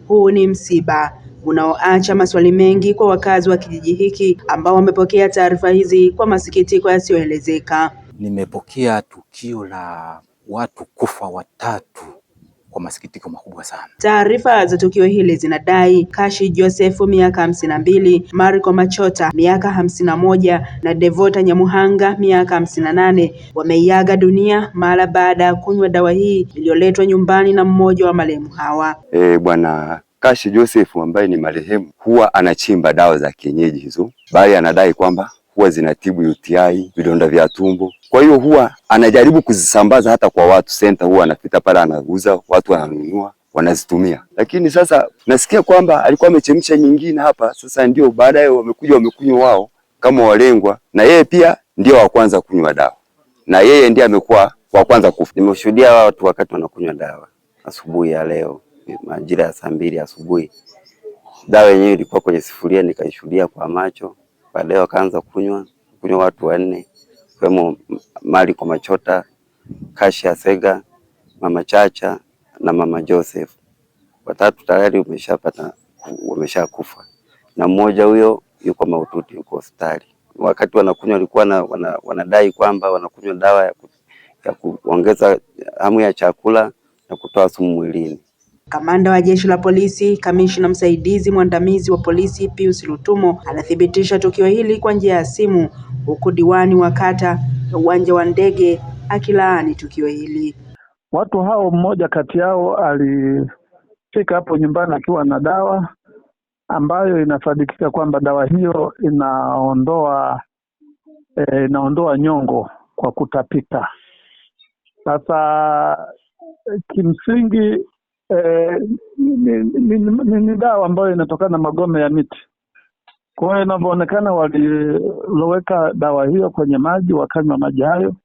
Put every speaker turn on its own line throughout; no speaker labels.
Huu ni msiba unaoacha maswali mengi kwa wakazi wa kijiji hiki ambao wamepokea taarifa hizi kwa masikitiko yasiyoelezeka.
Nimepokea tukio la watu kufa watatu kwa masikitiko makubwa sana.
Taarifa za tukio hili zinadai Kashi Joseph miaka 52, Marco Machota miaka 51 na Devota Nyamuhanga miaka 58 wameiaga dunia mara baada ya kunywa dawa hii iliyoletwa nyumbani na mmoja wa marehemu hawa.
Bwana Kashi Joseph ambaye ni marehemu huwa anachimba dawa za kienyeji hizo, bali anadai kwamba huwa zinatibu UTI, vidonda vya tumbo. Kwa hiyo huwa anajaribu kuzisambaza hata kwa watu. Center huwa anapita pale anauza, watu wananunua, wanazitumia. Lakini sasa nasikia kwamba alikuwa amechemsha nyingine hapa, sasa ndio baadaye wamekunywa wao kama walengwa, na yeye pia ndio wa kwanza kunywa dawa. Na yeye ndiye amekuwa wa kwanza kufa. Nimeshuhudia watu wakati wanakunywa dawa asubuhi ya leo, majira ya saa 2 asubuhi. Dawa yenyewe ilikuwa kwenye sufuria, nikaishuhudia kwa macho. Baadaye wakaanza kunywa watu 4, kama Marco Machota, Kashi Asega, Mama Chacha na Mama Joseph. Watatu tayari wameshakufa. Na mmoja huyo yuko mahututi, yuko hospitali. Wakati wanakunywa walikuwa wanadai kwamba wanakunywa dawa ya kuongeza hamu ya chakula na kutoa sumu mwilini.
Kamanda wa Jeshi la Polisi, Kamishna Msaidizi Mwandamizi wa Polisi Pius Lutumo anathibitisha tukio hili kwa njia ya simu, huku diwani wa kata ya Uwanja wa Ndege akilaani tukio hili.
Watu hao, mmoja kati yao alifika hapo nyumbani akiwa na dawa ambayo inasadikika kwamba dawa hiyo inaondoa nyongo kwa kutapika. Sasa kimsingi ni dawa ambayo inatokana na magome ya miti. Kwa hiyo inavyoonekana waliloweka dawa hiyo kwenye maji, wakanywa maji hayo,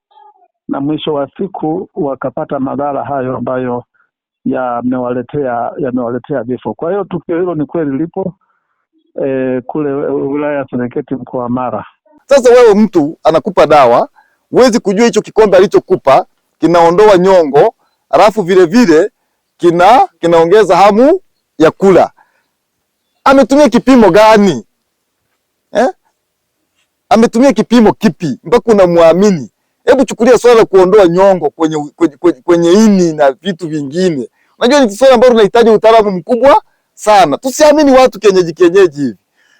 na mwisho wa siku wakapata madhara hayo ambayo yamewaletea vifo. Kwa hiyo tukio hilo ni kweli lipo kule wilaya ya Serengeti, mkoa wa Mara.
Sasa wewe mtu anakupa dawa, huwezi kujua hicho kikombe alichokupa kinaondoa nyongo, alafu vile vile kinaongeza hamu ya kula. Ametumia kipimo gani? Ametumia kipimo kipi mpaka unamwamini? Hebu chukulia swala la kuondoa nyongo kwenye ini na vitu vingine. Unajua ni swala ambalo linahitaji utaalamu mkubwa sana. Tusiamini watu kienyeji hivi.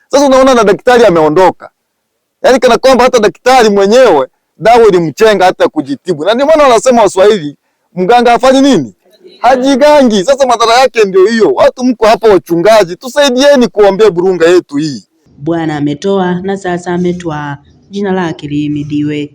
Sasa unaona na daktari ameondoka. Yaani kana kwamba hata daktari mwenyewe dawa ilimchenga hata kujitibu. Na ndio maana wanasema Waswahili, mganga hafanyi nini? Hajigangi. Sasa madhara yake ndio hiyo. Watu mko hapa wachungaji, tusaidieni kuombea Burunga yetu hii.
Bwana ametoa na sasa ametwaa, jina lake lihimidiwe.